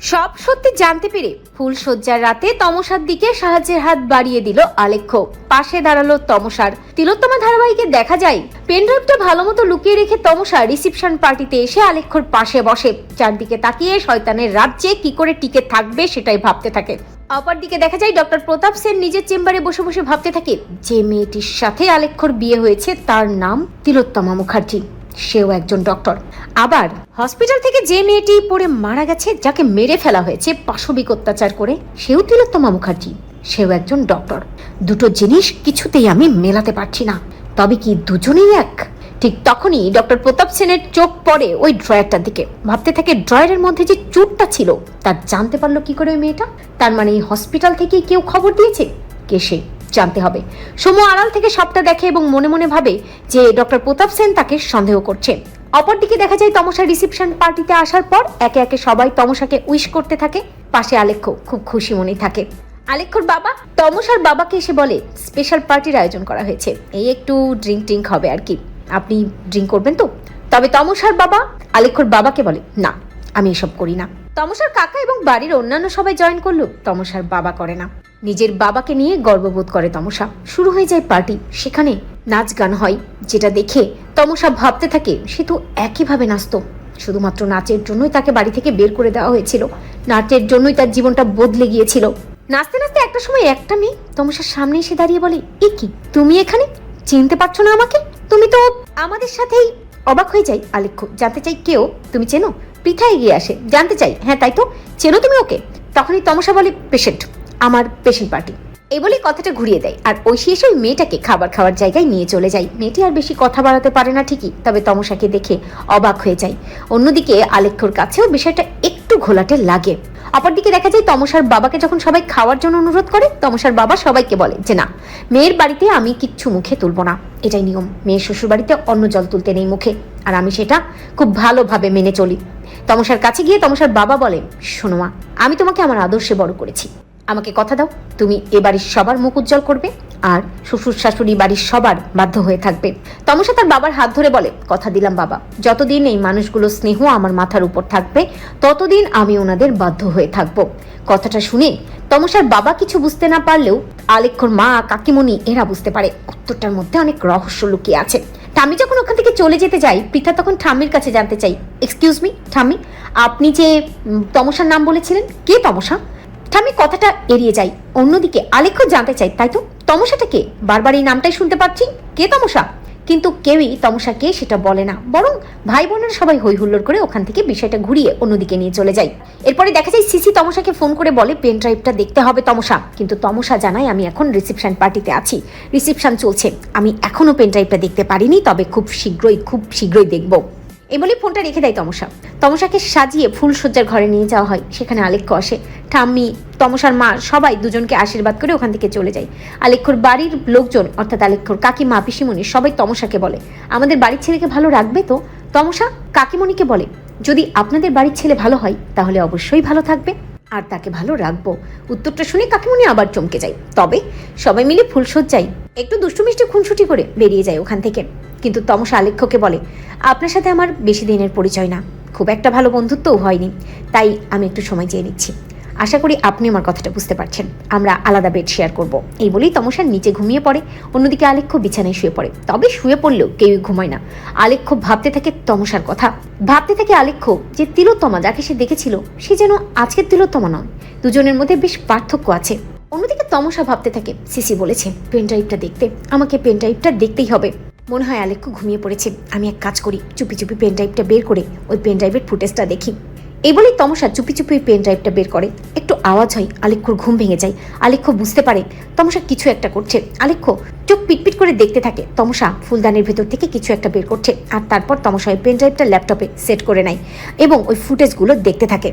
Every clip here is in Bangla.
সব সত্যি জানতে পেরে ফুলশয্যার রাতে তমসার দিকে সাহায্যের হাত বাড়িয়ে দিল আলেখ্য। পাশে দাঁড়ালো তমসার। তিলোত্তমা ধারাবাহিকে দেখা যায় পেনড্রাইভটা ভালো মতো লুকিয়ে রেখে তমসা রিসেপশন পার্টিতে এসে আলেখ্যর পাশে বসে। চারদিকে তাকিয়ে শয়তানের রাজ্যে কি করে টিকে থাকবে সেটাই ভাবতে থাকে। অপরদিকে দেখা যায় ডক্টর প্রতাপ সেন নিজের চেম্বারে বসে বসে ভাবতে থাকে যে মেয়েটির সাথে আলেখ্যর বিয়ে হয়েছে তার নাম তিলোত্তমা মুখার্জি, সেও একজন ডক্টর। আবার হসপিটাল থেকে যে মেয়েটি পড়ে মারা গেছে, যাকে মেরে ফেলা হয়েছে পাশবিক অত্যাচার করে, সেও তিলোত্তমা মুখার্জি, সেও একজন ডক্টর। দুটো জিনিস কিছুতেই আমি মেলাতে পারছি না, তবে কি দুজনেই এক? ঠিক তখনই ডক্টর প্রতাপ সেনের চোখ পড়ে ওই ড্রয়ারটার দিকে। ভাবতে থাকে ড্রয়ারের মধ্যে যে চুরটা ছিল তা জানতে পারলো কি করে ওই মেয়েটা? তার মানে এই হসপিটাল থেকে কেউ খবর দিয়েছে। কে সে? জানতে হবে। সমু আড়াল থেকে সবটা দেখে এবং মনে মনে ভাবে যে ডক্টর প্রতাপ সেন তাকে সন্দেহ করছে। অপরদিকে দেখা যায় তমসা রিসেপশন পার্টিতে আসার পর একে একে সবাই তমসাকে উইশ করতে থাকে। পাশে আলেখ্য খুব খুশি মনেই থাকে। আলেখ্যর বাবা তমসার বাবাকে এসে বলে স্পেশাল পার্টির আয়োজন করা হয়েছে, এই একটু ড্রিঙ্ক হবে আর কি, আপনি ড্রিঙ্ক করবেন তো? তবে তমসার বাবা আলেখ্যর বাবাকে বলে না, আমি এসব করি না। তমসার কাকা এবং বাড়ির অন্যান্য সবাই জয়েন করলো, তমসার বাবা করে না। নিজের বাবাকে নিয়ে গর্ববোধ করে তমসা। শুরু হয়ে যায় পার্টি। সেখানে নাচ গান হয়, যেটা দেখে তমসা ভাবতে থাকে সে তো একইভাবে নাচতো, শুধুমাত্র নাচের জন্যই তাকে বাড়ি থেকে বের করে দেওয়া হয়েছিল, নাচের জন্যই তার জীবনটা বদলে গিয়েছিল। নাচতে নাচতে একটা সময় একটা মেয়ে তমসার সামনে এসে দাঁড়িয়ে বলে, এ কি তুমি এখানে? চিনতে পারছো না আমাকে? তুমি তো আমাদের সাথেই। অবাক হয়ে যাই আলেখ্য, জানতে চাই কেউ? তুমি চেনো? পৃথা এগিয়ে আসে, জানতে চাই হ্যাঁ তাই তো, চেনো তুমি ওকে? তখনই তমসা বলে পেশেন্ট, আমার পেশেন্ট পার্টি। এই বলেই কথাটা ঘুরিয়ে দেয় আর ঐশী এসে ওই মেয়েটাকে খাবার খাওয়ার জায়গায় নিয়ে চলে যায়। মেয়েটি আর বেশি কথা বাড়াতে পারে না ঠিকই, তবে তমসাকে দেখে অবাক হয়ে যায়। অন্যদিকে আলেখ্যর কাছেও বিষয়টা একটু ঘোলাটে লাগে। অপরদিকে দেখা যায় তমসার বাবাকে যখন সবাই খাওয়ার জন্য অনুরোধ করে, তমসার বাবা সবাইকে বলে যে না, মেয়ের বাড়িতে আমি কিচ্ছু মুখে তুলবো না, এটাই নিয়ম। মেয়ের শ্বশুর বাড়িতে অন্ন জল তুলতে নেই মুখে, আর আমি সেটা খুব ভালোভাবে মেনে চলি। তমসার কাছে গিয়ে তমসার বাবা বলে, শোনো মা, আমি তোমাকে আমার আদর্শে বড় করেছি, আমাকে কথা দাও তুমি এ বাড়ির সবার মুখ উজ্জ্বল করবে আর শ্বশুর শাশুড়ি বাড়ির সবার বাধ্য হয়ে থাকবে। তমসা তার বাবার হাত ধরে বলে, কথা দিলাম বাবা, যতদিন এই মানুষগুলো স্নেহ আমার মাথার উপর থাকবে ততদিন আমি ওনাদের বাধ্য হয়ে থাকবো। কথাটা শুনে তমসার বাবা কিছু বুঝতে না পারলেও আলেখ্যর মা, কাকিমণি এরা বুঝতে পারে উত্তরটার মধ্যে অনেক রহস্য লুকিয়ে আছে। ঠাম্মি যখন ওখান থেকে চলে যেতে যায়, পৃথা তখন ঠাম্মির কাছে জানতে চাই, এক্সকিউজ মি ঠাম্মি, আপনি যে তমসার নাম বলেছিলেন, কে তমসা? ঠাম্মি কথাটা এড়িয়ে যায়। অন্যদিকে আলেখ্য জানতে চাই, তাই তো তমসাটা কে? বারবার এই নামটাই শুনতে পাচ্ছি, কে তমসা? কিন্তু কেউই তমসা কে সেটা বলে না, বরং ভাই বোনেরা সবাই হই হুল্লোড় করে ওখান থেকে বিষয়টা ঘুরিয়ে অন্যদিকে নিয়ে চলে যায়। এরপরে দেখা যায় সিসি তমসাকে ফোন করে বলে পেন ড্রাইভটা দেখতে হবে তমসা। কিন্তু তমসা জানায় আমি এখন রিসেপশন পার্টিতে আছি, রিসেপশন চলছে, আমি এখনো পেন ড্রাইভটা দেখতে পারিনি, তবে খুব শীঘ্রই দেখবো। এই বলে ফোনটা রেখে দেয় তমসা। তমসাকে সাজিয়ে ফুলশয্যার ঘরে নিয়ে যাওয়া হয়। সেখানে আলেখ্য আসে, ঠাম্মি, তমসার মা সবাই দুজনকে আশীর্বাদ করে ওখান থেকে চলে যায়। আলেখ্যর বাড়ির লোকজন অর্থাৎ আলেখ্যর কাকিমা, পিসিমণি সবাই তমসাকে বলে, আমাদের বাড়ির ছেলেকে ভালো রাখবে তো? তমসা কাকিমণিকে বলে, যদি আপনাদের বাড়ির ছেলে ভালো হয় তাহলে অবশ্যই ভালো থাকবে আর তাকে ভালো রাখবো। উত্তরটা শুনে কাকিমণি আবার চমকে যায়। তবে সবাই মিলে ফুলশয্যায় একটু দুষ্টু মিষ্টি খুনসুটি করে বেরিয়ে যায় ওখান থেকে। কিন্তু তমসা আলেখ্যকে বলে, আপনার সাথে আমার বেশি দিনের পরিচয় না, খুব একটা ভালো বন্ধুত্বও হয়নি, তাই আমি একটু সময় চেয়ে নিচ্ছি। আশা করি আপনি আমার কথাটা বুঝতে পারছেন, আমরা আলাদা বেড শেয়ার করব। এই বলেই তমসার নিচে ঘুমিয়ে পড়ে। অন্যদিকে আলেখ্য বিছানায় শুয়ে পড়ে। তবে শুয়ে পড়লেও কেউই ঘুমায় না। আলেখ্য ভাবতে থাকে তমসার কথা। ভাবতে থাকে আলেখ্য যে তিলোত্তমা যাকে সে দেখেছিল সে যেন আজকের তিলোত্তমা নয়, দুজনের মধ্যে বেশ পার্থক্য আছে। অন্যদিকে তমসা ভাবতে থাকে সিসি বলেছে পেন ড্রাইভটা দেখতে, আমাকে পেন ড্রাইভটা দেখতেই হবে। মনে হয় আলেখ্য ঘুমিয়ে পড়েছে, আমি এক কাজ করি, চুপি চুপি পেন ড্রাইভটা বের করে ওই পেন ড্রাইভের ফুটেজটা দেখি। এই বলেই তমসা চুপি চুপি পেন ড্রাইভটা বের করে। একটু আওয়াজ হয়, আলেখ্যর ঘুম ভেঙে যায়। আলেখ্য বুঝতে পারে তমসা কিছু একটা করছে। আলেখ্য চোখ পিটপিট করে দেখতে থাকে তমসা ফুলদানির ভেতর থেকে কিছু একটা বের করছে, আর তারপর তমসা ওই পেন ড্রাইভটা ল্যাপটপে সেট করে নেয় এবং ওই ফুটেজগুলো দেখতে থাকে।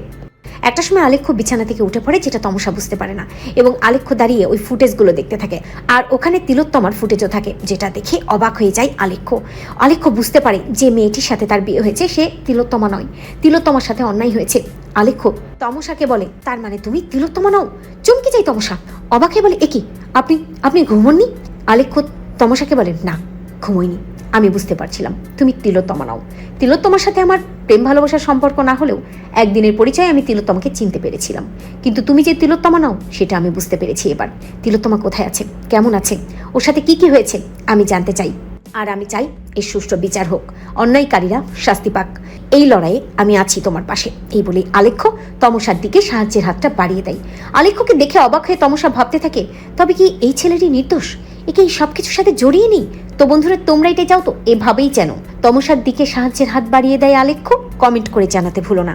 একটা সময় আলেখ্য বিছানা থেকে উঠে পড়ে, যেটা তমসা বুঝতে পারে না, এবং আলেখ্য দাঁড়িয়ে ওই ফুটেজগুলো দেখতে থাকে। আর ওখানে তিলোত্তমার ফুটেজও থাকে, যেটা দেখে অবাক হয়ে যায় আলেখ্য। আলেখ্য বুঝতে পারে যে মেয়েটির সাথে তার বিয়ে হয়েছে সে তিলোত্তমা নয়, তিলোত্তমার সাথে অন্যায় হয়েছে। আলেখ্য তমসাকে বলে, তার মানে তুমি তিলোত্তমা নও? চমকে যায় তমসা, অবাক হয়ে বলে, এ কি, আপনি ঘুমোননি? আলেখ্য তমসাকে বলে, না ঘুমোইনি, আমি বুঝতে পারছিলাম তুমি তিলোত্তমা নাও। তিলোত্তমার সাথে আমার প্রেম ভালোবাসার সম্পর্ক না হলেও একদিনের পরিচয়ে আমি তিলোত্তমাকে চিনতে পেরেছিলাম, কিন্তু তুমি যে তিলোত্তমা নাও সেটা আমি বুঝতে পেরেছি এবার। তিলোত্তমা কোথায় আছে, কেমন আছে, ওর সাথে কি হয়েছে আমি জানতে চাই, আর আমি চাই এর সুষ্ঠু বিচার হোক, অন্যায়কারীরা শাস্তি পাক। এই লড়াইয়ে আমি আছি তোমার পাশে। এই বলে আলেখ্য তমসার দিকে সাহায্যের হাতটা বাড়িয়ে দেয়। আলেখ্যকে দেখে অবাক হয়ে তমসা ভাবতে থাকে, তবে কি এই ছেলেটি নির্দোষ? একে এই সব কিছুর সাথে জড়িয়ে নেই তো? বন্ধুরা, তোমরা এটা চাও তো? এভাবেই যেন তমসার দিকে সাহায্যের হাত বাড়িয়ে দেয় আলেখ্য। কমেন্ট করে জানাতে ভুলো না।